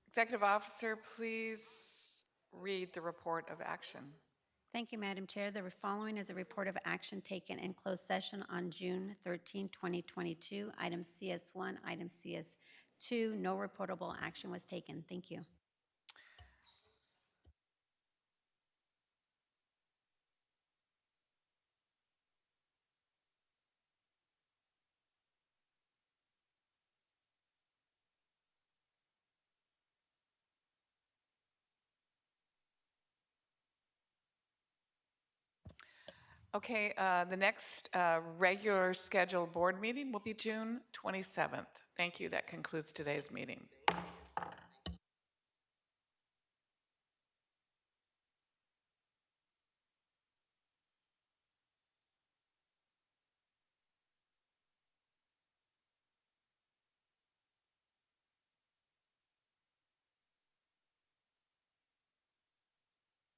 A: Executive Officer, please read the report of action.
B: Thank you, Madam Chair. The following is a report of action taken in closed session on June 13, 2022. Item CS1, item CS2, no reportable action was taken. Thank you.
A: Okay, the next regular scheduled board meeting will be June 27th. Thank you. That concludes today's meeting.